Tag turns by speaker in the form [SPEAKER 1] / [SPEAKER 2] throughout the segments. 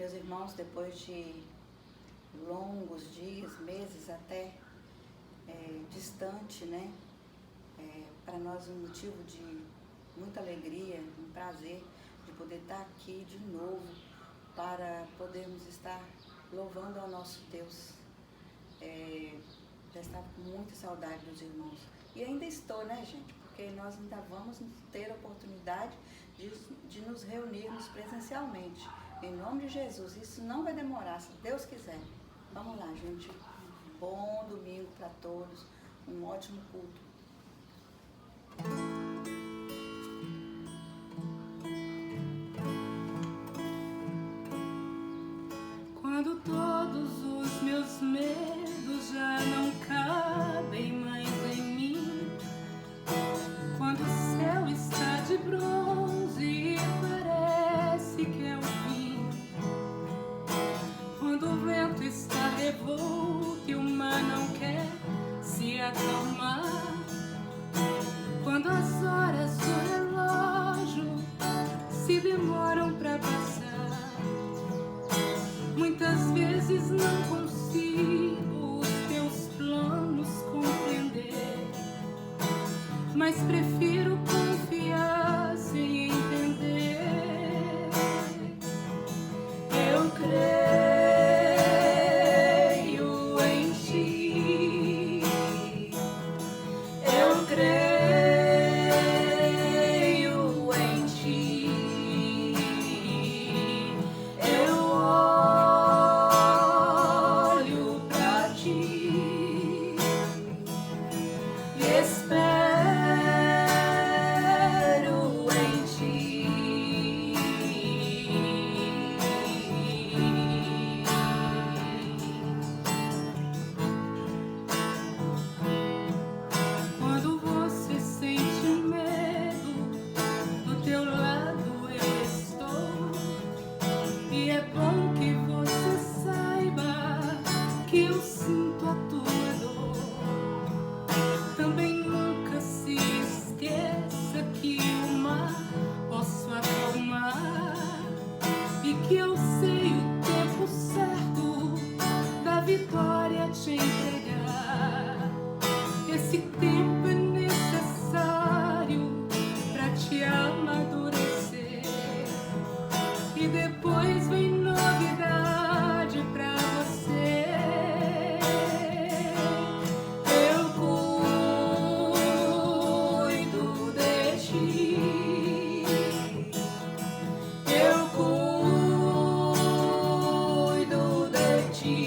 [SPEAKER 1] Meus irmãos, depois de longos dias, meses até, distante, né? Para nós um motivo de muita alegria, um prazer de poder estar aqui de novo para podermos estar louvando ao nosso Deus. Já estava com muita saudade dos irmãos. E ainda estou, né, gente? Porque nós ainda vamos ter a oportunidade de nos reunirmos presencialmente. Em nome de Jesus, isso não vai demorar, se Deus quiser. Vamos lá, gente. Um bom domingo para todos. Um ótimo culto.
[SPEAKER 2] Quando todos os meus medos já não cabem mais em mim, quando o céu está de bronze e parece que é o fim, quando o vento está revolto e o mar não quer se acalmar, quando as horas do relógio se demoram pra passar, muitas vezes não consigo os teus planos compreender, mas prefiro confiar sem entender. Eu creio em ti, eu creio em ti, eu olho pra ti e espero em ti. Quando você sente medo, do teu lado eu estou. E é bom que você saiba que eu sinto a tua dor. Também nunca se esqueça que o mar posso acalmar e que eu sei o tempo certo da vitória te entregar. Esse tempo é necessário pra te amadurecer e depois vem novidade pra você. Eu cuido de ti, eu cuido de ti.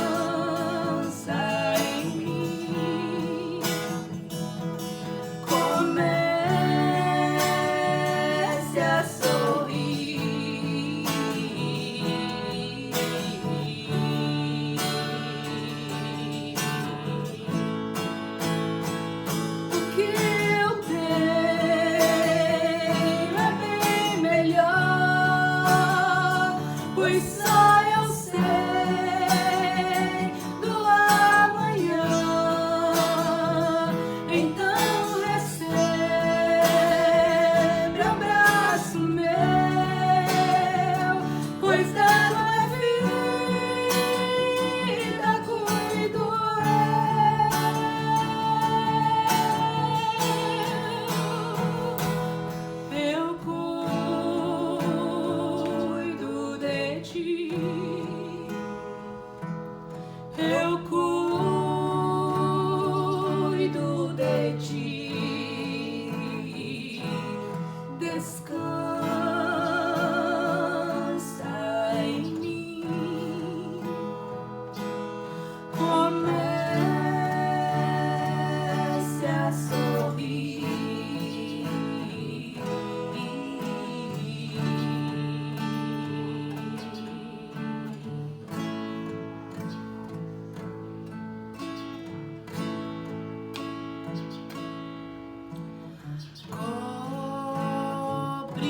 [SPEAKER 2] Descansa em mim. Comece a sorrir. O que eu tenho é bem melhor, pois só eu sei do amanhã. Então recebe abraço meu, pois da tua vida cuido eu cuido de ti, eu cuido de ti. Descansa em mim. Comece a sorrir. Cobre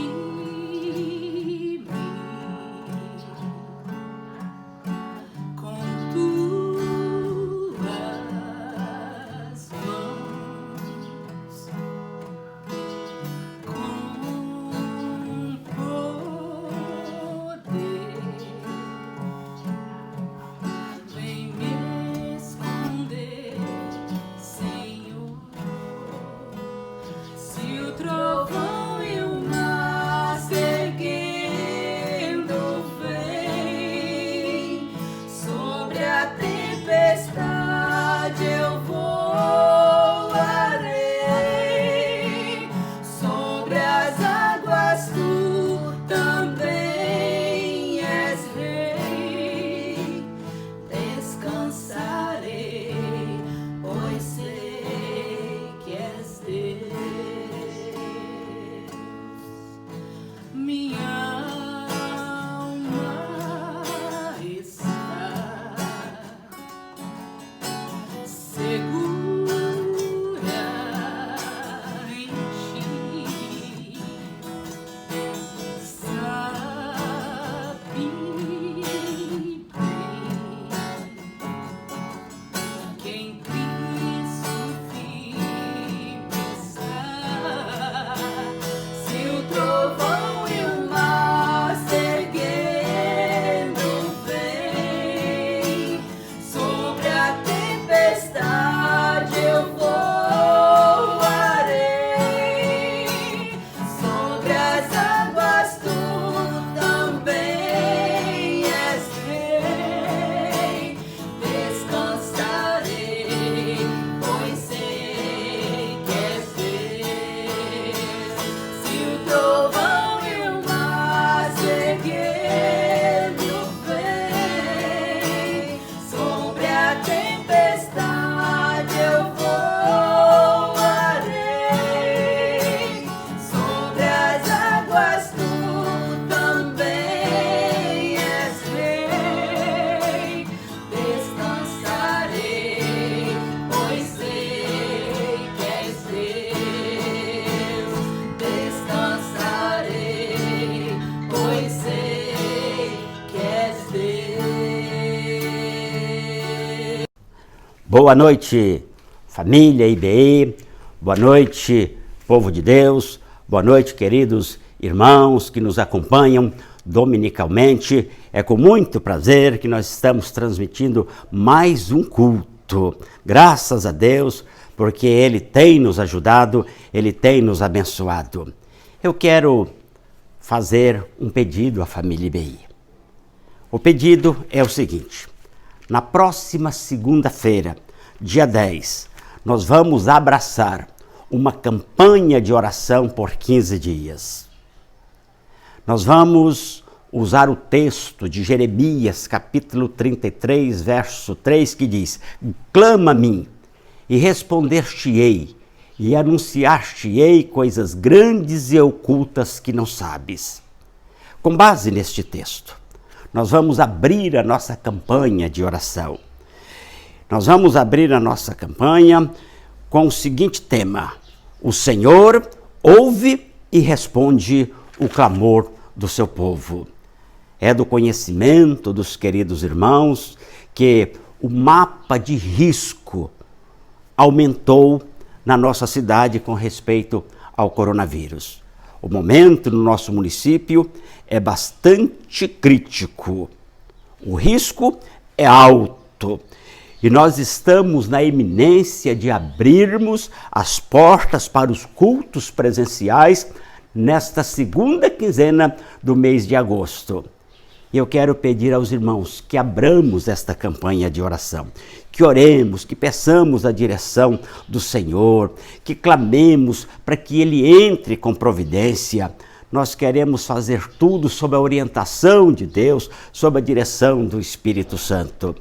[SPEAKER 3] Boa noite, família IBE, boa noite, povo de Deus, boa noite, queridos irmãos que nos acompanham dominicalmente. É com muito prazer que nós estamos transmitindo mais um culto. Graças a Deus, porque Ele tem nos ajudado, Ele tem nos abençoado. Eu quero fazer um pedido à família IBE. O pedido é o seguinte: na próxima segunda-feira, dia 10, nós vamos abraçar uma campanha de oração por 15 dias. Nós vamos usar o texto de Jeremias, capítulo 33, verso 3, que diz: clama a mim, e responder-te-ei, e anunciar-te-ei coisas grandes e ocultas que não sabes. Com base neste texto, nós vamos abrir a nossa campanha de oração. Nós vamos abrir a nossa campanha com o seguinte tema: o Senhor ouve e responde o clamor do seu povo. É do conhecimento dos queridos irmãos que o mapa de risco aumentou na nossa cidade com respeito ao coronavírus. O momento no nosso município é bastante crítico. O risco é alto. E nós estamos na iminência de abrirmos as portas para os cultos presenciais nesta segunda quinzena do mês de agosto. E eu quero pedir aos irmãos que abramos esta campanha de oração, que oremos, que peçamos a direção do Senhor, que clamemos para que Ele entre com providência. Nós queremos fazer tudo sob a orientação de Deus, sob a direção do Espírito Santo.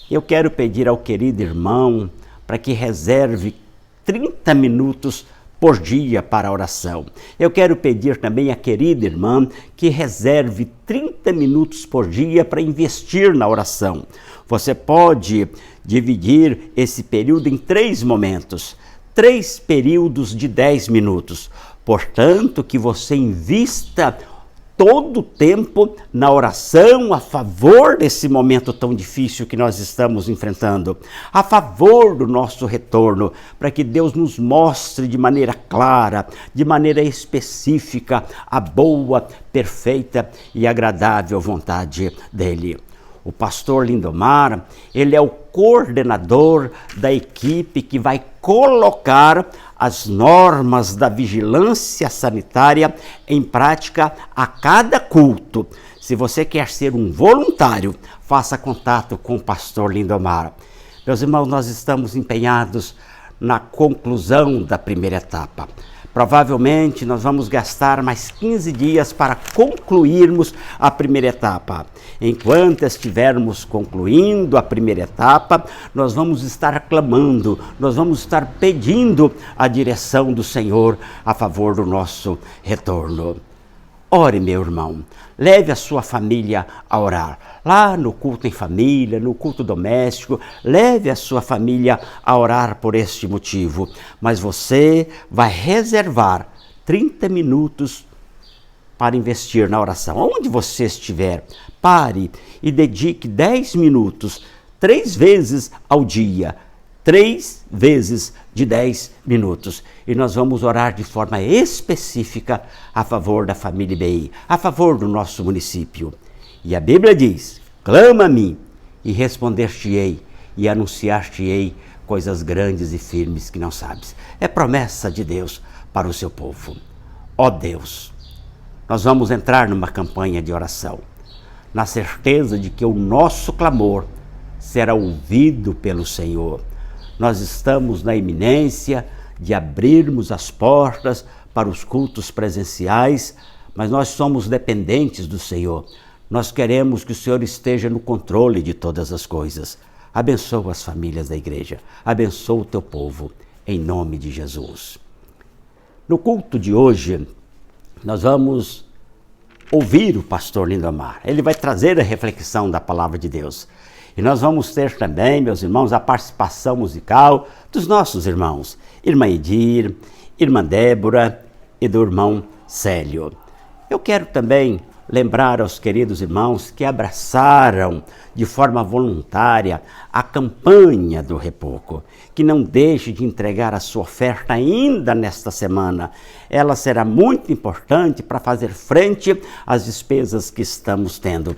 [SPEAKER 3] Eu quero pedir ao querido irmão para que reserve 30 minutos por dia para a oração. Eu quero pedir também à querida irmã que reserve 30 minutos por dia para investir na oração. Você pode dividir esse período em 3 momentos, 3 períodos de 10 minutos. Portanto, que você invista todo o tempo na oração a favor desse momento tão difícil que nós estamos enfrentando, a favor do nosso retorno, para que Deus nos mostre de maneira clara, de maneira específica, a boa, perfeita e agradável vontade dEle. O pastor Lindomar, ele é o coordenador da equipe que vai colocar as normas da vigilância sanitária em prática a cada culto. Se você quer ser um voluntário, faça contato com o pastor Lindomar. Meus irmãos, nós estamos empenhados na conclusão da primeira etapa. Provavelmente nós vamos gastar mais 15 dias para concluirmos a primeira etapa. Enquanto estivermos concluindo a primeira etapa, nós vamos estar clamando, nós vamos estar pedindo a direção do Senhor a favor do nosso retorno. Ore, meu irmão, leve a sua família a orar. Lá no culto em família, no culto doméstico, leve a sua família a orar por este motivo. Mas você vai reservar 30 minutos para investir na oração. Onde você estiver, pare e dedique 10 minutos, 3 vezes ao dia. 3 vezes de 10 minutos. E nós vamos orar de forma específica a favor da família IBE, a favor do nosso município. E a Bíblia diz: clama a mim, e responder-te-ei, e anunciar-te-ei coisas grandes e firmes que não sabes. É promessa de Deus para o seu povo. Ó Deus, nós vamos entrar numa campanha de oração, na certeza de que o nosso clamor será ouvido pelo Senhor. Nós estamos na iminência de abrirmos as portas para os cultos presenciais, mas nós somos dependentes do Senhor. Nós queremos que o Senhor esteja no controle de todas as coisas. Abençoa as famílias da igreja, abençoa o teu povo, em nome de Jesus. No culto de hoje, nós vamos ouvir o pastor Lindomar. Ele vai trazer a reflexão da palavra de Deus. E nós vamos ter também, meus irmãos, a participação musical dos nossos irmãos, irmã Edir, irmã Débora e do irmão Célio. Eu quero também lembrar aos queridos irmãos que abraçaram de forma voluntária a campanha do Repouco, que não deixe de entregar a sua oferta ainda nesta semana. Ela será muito importante para fazer frente às despesas que estamos tendo.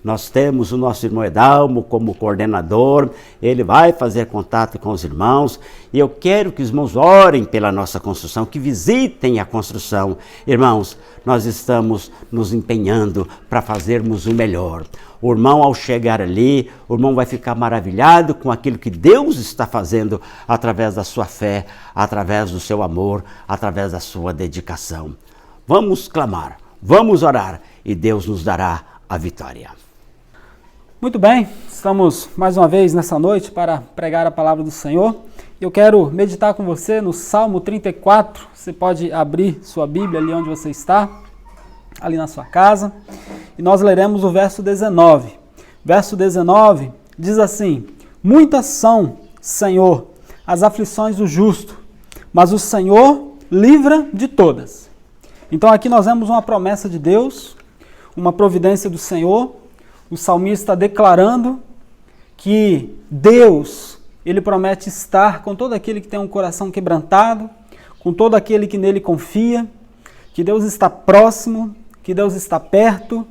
[SPEAKER 3] Nós temos o nosso irmão Edalmo como coordenador, ele vai fazer contato com os irmãos e eu quero que os irmãos orem pela nossa construção, que visitem a construção. Irmãos, nós estamos nos empenhando para fazermos o melhor. O irmão, ao chegar ali, o irmão vai ficar maravilhado com aquilo que Deus está fazendo através da sua fé, através do seu amor, através da sua dedicação. Vamos clamar, vamos orar e Deus nos dará a vitória.
[SPEAKER 4] Muito bem, estamos mais uma vez nessa noite para pregar a palavra do Senhor. Eu quero meditar com você no Salmo 34. Você pode abrir sua Bíblia ali onde você está, ali na sua casa. E nós leremos o verso 19. Verso 19 diz assim: muitas são, Senhor, as aflições do justo, mas o Senhor livra de todas. Então aqui nós vemos uma promessa de Deus, uma providência do Senhor. O salmista declarando que Deus, ele promete estar com todo aquele que tem um coração quebrantado, com todo aquele que nele confia, que Deus está próximo, que Deus está perto,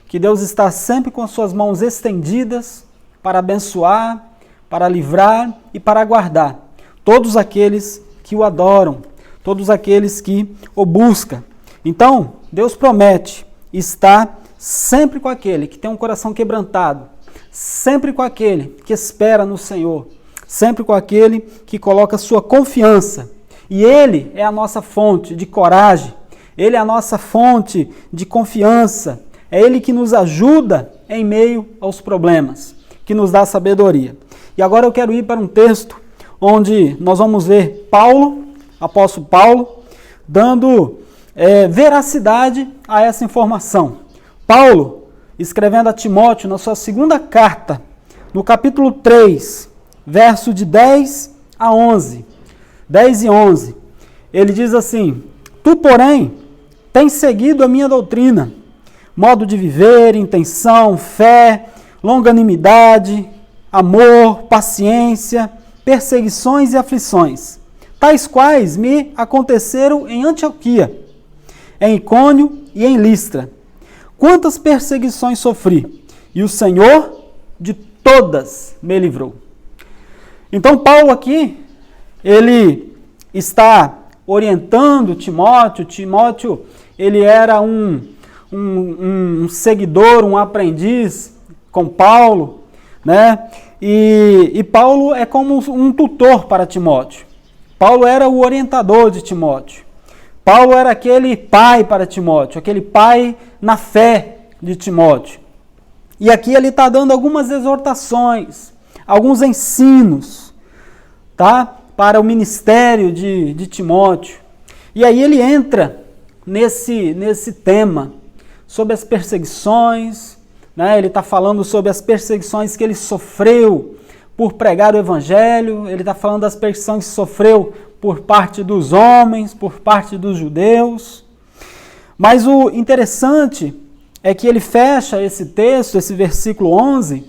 [SPEAKER 4] que Deus está sempre com suas mãos estendidas para abençoar, para livrar e para guardar todos aqueles que o adoram, todos aqueles que o buscam. Então, Deus promete estar sempre com aquele que tem um coração quebrantado, sempre com aquele que espera no Senhor, sempre com aquele que coloca sua confiança. E Ele é a nossa fonte de coragem, Ele é a nossa fonte de confiança, é Ele que nos ajuda em meio aos problemas, que nos dá sabedoria. E agora eu quero ir para um texto onde nós vamos ver Paulo, apóstolo Paulo, dando veracidade a essa informação. Paulo, escrevendo a Timóteo na sua segunda carta, no capítulo 3, verso de 10 a 11, 10 e 11, ele diz assim: tu, porém, tens seguido a minha doutrina, modo de viver, intenção, fé, longanimidade, amor, paciência, perseguições e aflições, tais quais me aconteceram em Antioquia, em Icônio e em Listra. Quantas perseguições sofri, e o Senhor de todas me livrou. Então Paulo aqui, ele está orientando Timóteo. Timóteo, ele era um seguidor, um aprendiz com Paulo, né? E Paulo é como um tutor para Timóteo. Paulo era o orientador de Timóteo. Paulo era aquele pai para Timóteo, aquele pai na fé de Timóteo. E aqui ele está dando algumas exortações, alguns ensinos, tá? Para o ministério de Timóteo. E aí ele entra nesse tema, sobre as perseguições, né? Ele está falando sobre as perseguições que ele sofreu por pregar o evangelho, ele está falando das perseguições que sofreu por parte dos homens, por parte dos judeus. Mas o interessante é que ele fecha esse texto, esse versículo 11,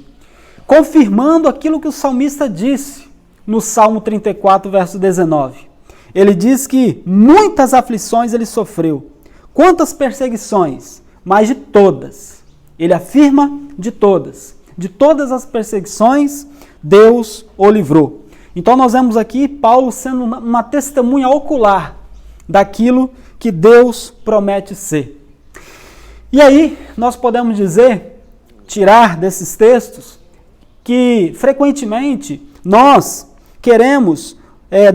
[SPEAKER 4] confirmando aquilo que o salmista disse no Salmo 34, verso 19. Ele diz que muitas aflições ele sofreu. Quantas perseguições? Mas de todas. Ele afirma de todas. De todas as perseguições, Deus o livrou. Então nós vemos aqui Paulo sendo uma testemunha ocular daquilo que Deus promete ser. E aí nós podemos dizer, tirar desses textos, que frequentemente nós queremos,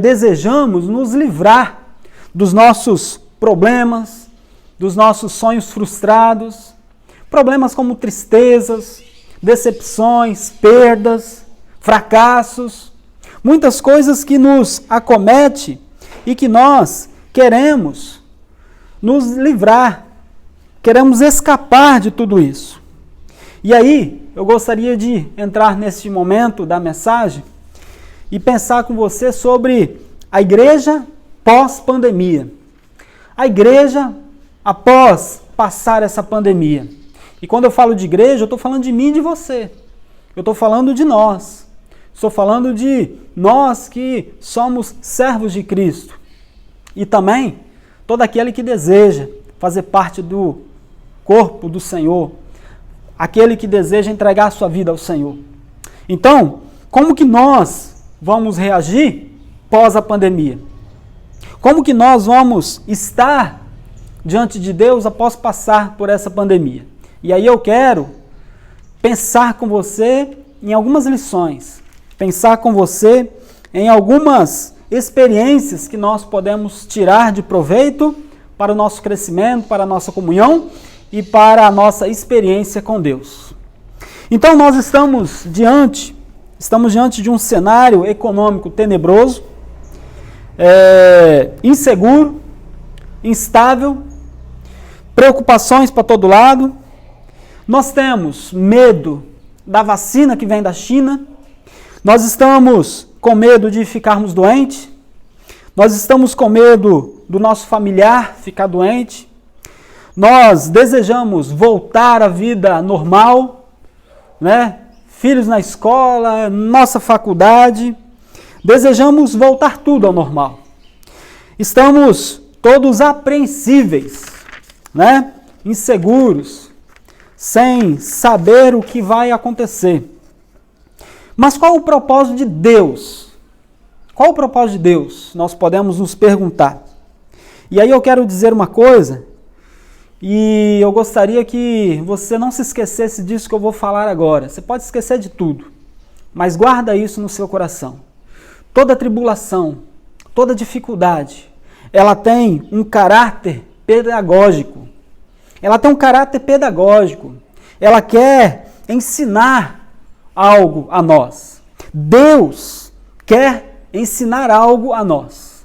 [SPEAKER 4] desejamos nos livrar dos nossos problemas, dos nossos sonhos frustrados, problemas como tristezas, decepções, perdas, fracassos, muitas coisas que nos acometem e que nós queremos nos livrar, queremos escapar de tudo isso. E aí, eu gostaria de entrar neste momento da mensagem e pensar com você sobre a igreja pós-pandemia. A igreja após passar essa pandemia. E quando eu falo de igreja, eu estou falando de mim e de você. Eu estou falando de nós. Estou falando de nós que somos servos de Cristo. E também todo aquele que deseja fazer parte do corpo do Senhor. Aquele que deseja entregar a sua vida ao Senhor. Então, como que nós vamos reagir pós a pandemia? Como que nós vamos estar diante de Deus após passar por essa pandemia? E aí eu quero pensar com você em algumas lições, pensar com você em algumas experiências que nós podemos tirar de proveito para o nosso crescimento, para a nossa comunhão e para a nossa experiência com Deus. Então nós estamos diante de um cenário econômico tenebroso, inseguro, instável, preocupações para todo lado. Nós temos medo da vacina que vem da China, nós estamos com medo de ficarmos doentes, nós estamos com medo do nosso familiar ficar doente, nós desejamos voltar à vida normal, né? Filhos na escola, nossa faculdade, desejamos voltar tudo ao normal. Estamos todos apreensíveis, né? Inseguros, sem saber o que vai acontecer. Mas qual o propósito de Deus? Qual o propósito de Deus? Nós podemos nos perguntar. E aí eu quero dizer uma coisa, e eu gostaria que você não se esquecesse disso que eu vou falar agora. Você pode esquecer de tudo, mas guarda isso no seu coração. Toda tribulação, toda dificuldade, ela tem um caráter pedagógico. Ela tem um caráter pedagógico. Ela quer ensinar algo a nós. Deus quer ensinar algo a nós.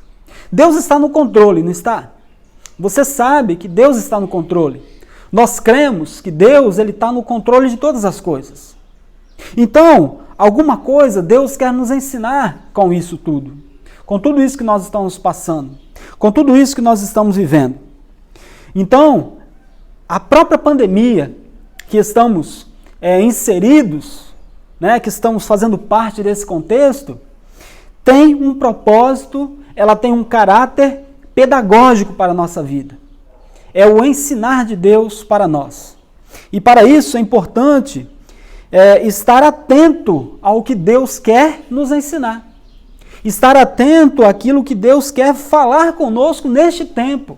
[SPEAKER 4] Deus está no controle, não está? Você sabe que Deus está no controle. Nós cremos que Deus está no controle de todas as coisas. Então, alguma coisa Deus quer nos ensinar com isso tudo. Com tudo isso que nós estamos passando. Com tudo isso que nós estamos vivendo. Então, a própria pandemia que estamos inseridos, né, que estamos fazendo parte desse contexto, tem um propósito, ela tem um caráter pedagógico para a nossa vida. É o ensinar de Deus para nós. E para isso é importante estar atento ao que Deus quer nos ensinar. Estar atento àquilo que Deus quer falar conosco neste tempo.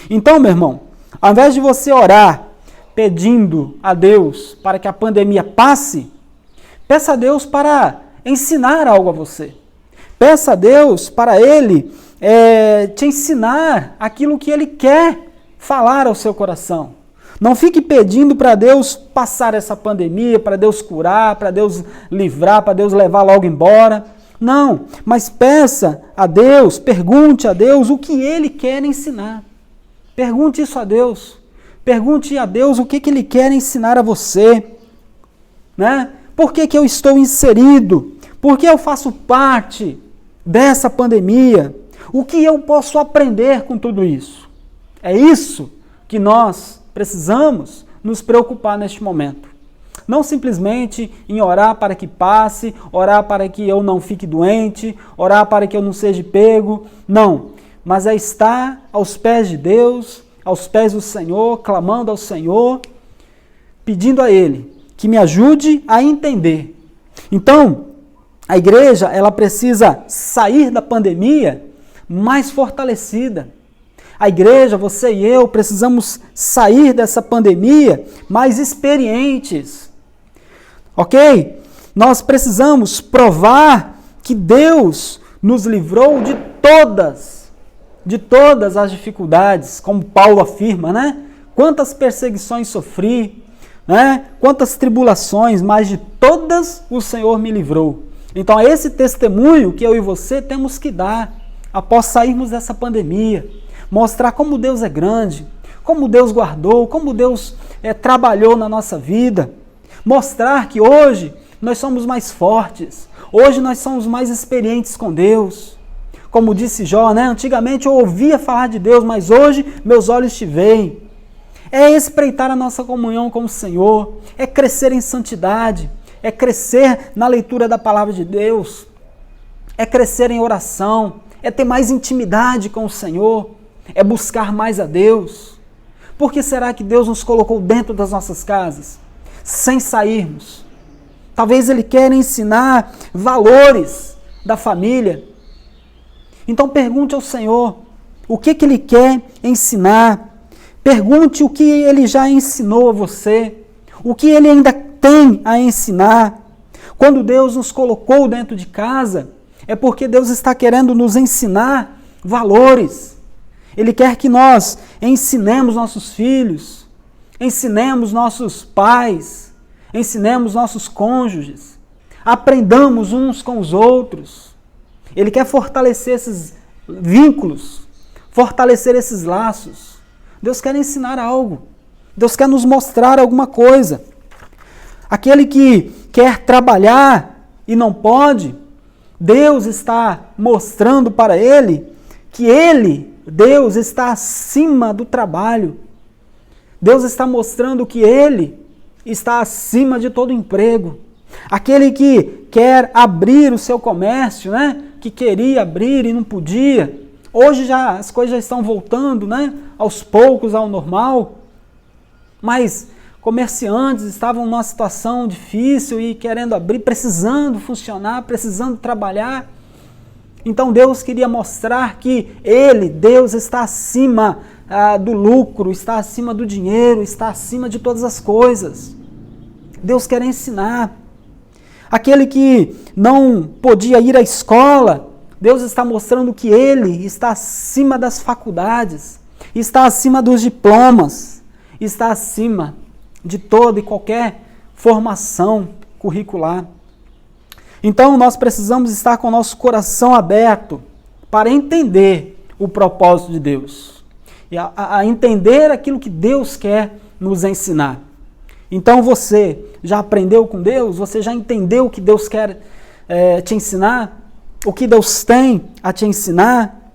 [SPEAKER 4] Então, meu irmão, ao invés de você orar pedindo a Deus para que a pandemia passe, peça a Deus para ensinar algo a você. Peça a Deus para Ele te ensinar aquilo que Ele quer falar ao seu coração. Não fique pedindo para Deus passar essa pandemia, para Deus curar, para Deus livrar, para Deus levar logo embora. Não, mas peça a Deus, pergunte a Deus o que Ele quer ensinar. Pergunte isso a Deus. Pergunte a Deus o que Ele quer ensinar a você. Né? Por que eu estou inserido? Por que eu faço parte dessa pandemia? O que eu posso aprender com tudo isso? É isso que nós precisamos nos preocupar neste momento. Não simplesmente em orar para que passe, orar para que eu não fique doente, orar para que eu não seja pego. Não, mas é estar aos pés de Deus, aos pés do Senhor, clamando ao Senhor, pedindo a Ele que me ajude a entender. Então, a igreja, ela precisa sair da pandemia mais fortalecida. A igreja, você e eu, precisamos sair dessa pandemia mais experientes. Ok? Nós precisamos provar que Deus nos livrou de todas as dificuldades, como Paulo afirma, né? Quantas perseguições sofri, né? Quantas tribulações, mas de todas o Senhor me livrou. Então é esse testemunho que eu e você temos que dar após sairmos dessa pandemia. Mostrar como Deus é grande, como Deus guardou, como Deus trabalhou na nossa vida. Mostrar que hoje nós somos mais fortes, hoje nós somos mais experientes com Deus. Como disse Jó, né? Antigamente eu ouvia falar de Deus, mas hoje meus olhos te veem. é espreitar a nossa comunhão com o Senhor, é crescer em santidade, é crescer na leitura da palavra de Deus, é crescer em oração, é ter mais intimidade com o Senhor, é buscar mais a Deus. Por que será que Deus nos colocou dentro das nossas casas, sem sairmos? Talvez Ele queira ensinar valores da família. Então pergunte ao Senhor o que Ele quer ensinar. Pergunte o que Ele já ensinou a você, o que Ele ainda tem a ensinar. Quando Deus nos colocou dentro de casa, é porque Deus está querendo nos ensinar valores. Ele quer que nós ensinemos nossos filhos, ensinemos nossos pais, ensinemos nossos cônjuges, aprendamos uns com os outros. Ele quer fortalecer esses vínculos, fortalecer esses laços. Deus quer ensinar algo. Deus quer nos mostrar alguma coisa. Aquele que quer trabalhar e não pode, Deus está mostrando para ele que Deus está acima do trabalho. Deus está mostrando que Ele está acima de todo emprego. Aquele que quer abrir o seu comércio, né? Que queria abrir e não podia. Hoje as coisas já estão voltando, né? Aos poucos ao normal. Mas comerciantes estavam numa situação difícil e querendo abrir, precisando funcionar, precisando trabalhar. Então Deus queria mostrar que Deus está acima do lucro, está acima do dinheiro, está acima de todas as coisas. Deus quer ensinar. Aquele que não podia ir à escola, Deus está mostrando que Ele está acima das faculdades, está acima dos diplomas, está acima de toda e qualquer formação curricular. Então nós precisamos estar com o nosso coração aberto para entender o propósito de Deus e a entender aquilo que Deus quer nos ensinar. Então você já aprendeu com Deus? Você já entendeu o que Deus quer te ensinar? O que Deus tem a te ensinar?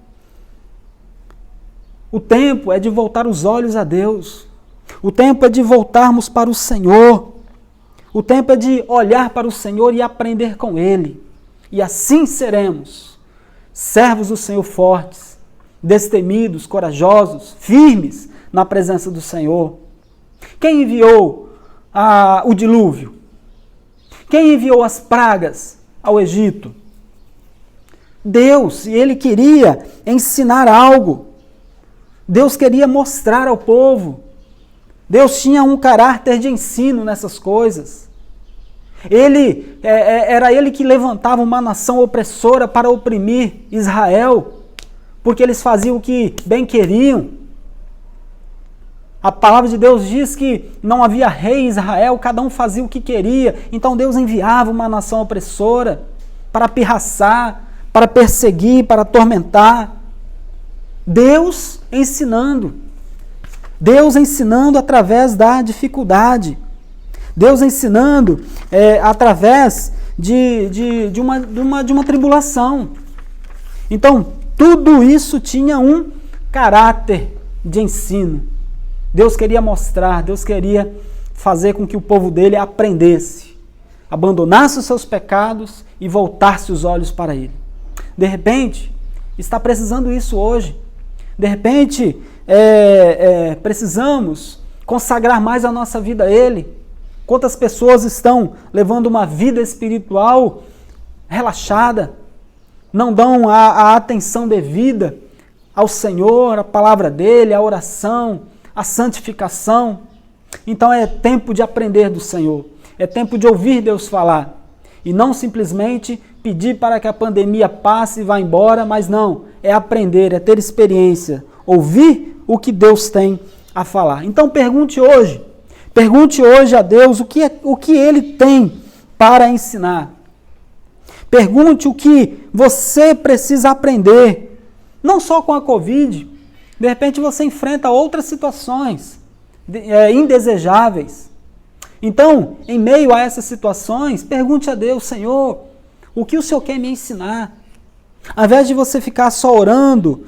[SPEAKER 4] O tempo é de voltar os olhos a Deus. O tempo é de voltarmos para o Senhor. O tempo é de olhar para o Senhor e aprender com Ele. E assim seremos servos do Senhor fortes, destemidos, corajosos, firmes na presença do Senhor. Quem enviou o dilúvio? Quem enviou as pragas ao Egito? Deus, e Ele queria ensinar algo. Deus queria mostrar ao povo. Deus tinha um caráter de ensino nessas coisas. Era Ele que levantava uma nação opressora para oprimir Israel, porque eles faziam o que bem queriam. A palavra de Deus diz que não havia rei em Israel, cada um fazia o que queria. Então Deus enviava uma nação opressora para pirraçar, para perseguir, para atormentar. Deus ensinando. Deus ensinando através da dificuldade. Deus ensinando através de uma tribulação. Então, tudo isso tinha um caráter de ensino. Deus queria mostrar, Deus queria fazer com que o povo dele aprendesse, abandonasse os seus pecados e voltasse os olhos para Ele. De repente, está precisando isso hoje. De repente, precisamos consagrar mais a nossa vida a Ele. Quantas pessoas estão levando uma vida espiritual relaxada, não dão a atenção devida ao Senhor, à palavra dEle, à oração, à santificação. Então é tempo de aprender do Senhor, é tempo de ouvir Deus falar, e não simplesmente pedir para que a pandemia passe e vá embora, mas não, é aprender, é ter experiência, ouvir o que Deus tem a falar. Então pergunte hoje a Deus o que Ele tem para ensinar. Pergunte o que você precisa aprender, não só com a Covid. De repente você enfrenta outras situações indesejáveis. Então, em meio a essas situações, pergunte a Deus: Senhor, o que o Senhor quer me ensinar? Ao invés de você ficar só orando,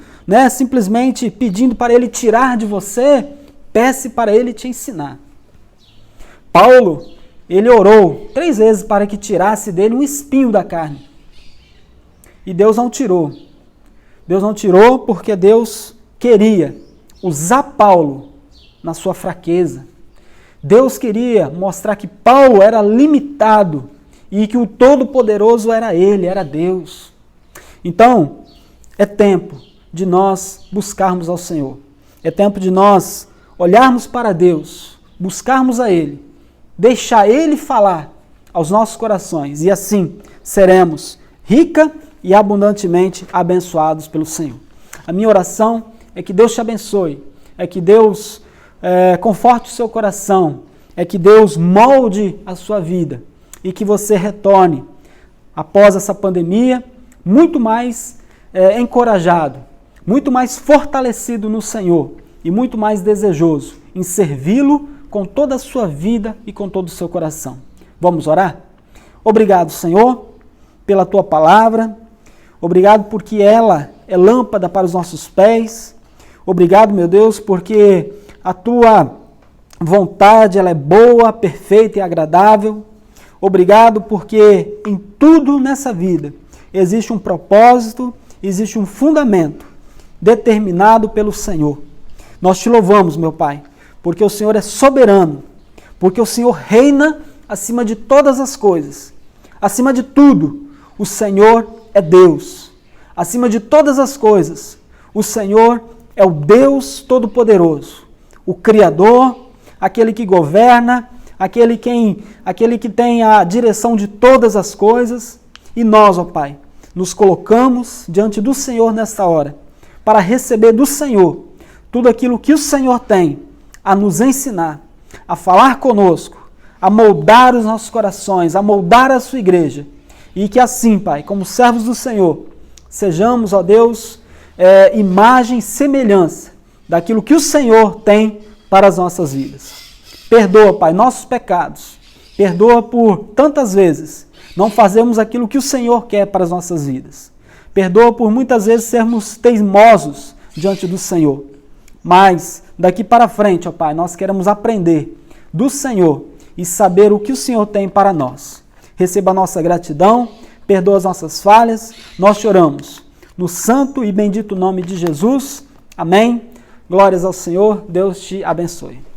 [SPEAKER 4] simplesmente pedindo para Ele tirar de você, espécie para ele te ensinar. Paulo, ele orou 3 vezes para que tirasse dele um espinho da carne. E Deus não tirou. Deus não tirou porque Deus queria usar Paulo na sua fraqueza. Deus queria mostrar que Paulo era limitado e que o Todo-Poderoso era Ele, era Deus. Então, é tempo de nós buscarmos ao Senhor. É tempo de nós olharmos para Deus, buscarmos a Ele, deixar Ele falar aos nossos corações e assim seremos rica e abundantemente abençoados pelo Senhor. A minha oração é que Deus te abençoe, é que Deus conforte o seu coração, é que Deus molde a sua vida e que você retorne após essa pandemia muito mais encorajado, muito mais fortalecido no Senhor e muito mais desejoso em servi-lo com toda a sua vida e com todo o seu coração. Vamos orar? Obrigado, Senhor, pela tua palavra. Obrigado porque ela é lâmpada para os nossos pés. Obrigado, meu Deus, porque a tua vontade ela é boa, perfeita e agradável. Obrigado porque em tudo nessa vida existe um propósito, existe um fundamento determinado pelo Senhor. Nós te louvamos, meu Pai, porque o Senhor é soberano, porque o Senhor reina acima de todas as coisas. Acima de tudo, o Senhor é Deus. Acima de todas as coisas, o Senhor é o Deus Todo-Poderoso, o Criador, aquele que governa, aquele que tem a direção de todas as coisas. E nós, ó Pai, nos colocamos diante do Senhor nesta hora, para receber do Senhor tudo aquilo que o Senhor tem a nos ensinar, a falar conosco, a moldar os nossos corações, a moldar a sua igreja. E que assim, Pai, como servos do Senhor, sejamos, ó Deus, imagem e semelhança daquilo que o Senhor tem para as nossas vidas. Perdoa, Pai, nossos pecados. Perdoa por tantas vezes não fazermos aquilo que o Senhor quer para as nossas vidas. Perdoa por muitas vezes sermos teimosos diante do Senhor. Mas daqui para frente, ó Pai, nós queremos aprender do Senhor e saber o que o Senhor tem para nós. Receba a nossa gratidão, perdoa as nossas falhas, nós te oramos. No santo e bendito nome de Jesus. Amém. Glórias ao Senhor. Deus te abençoe.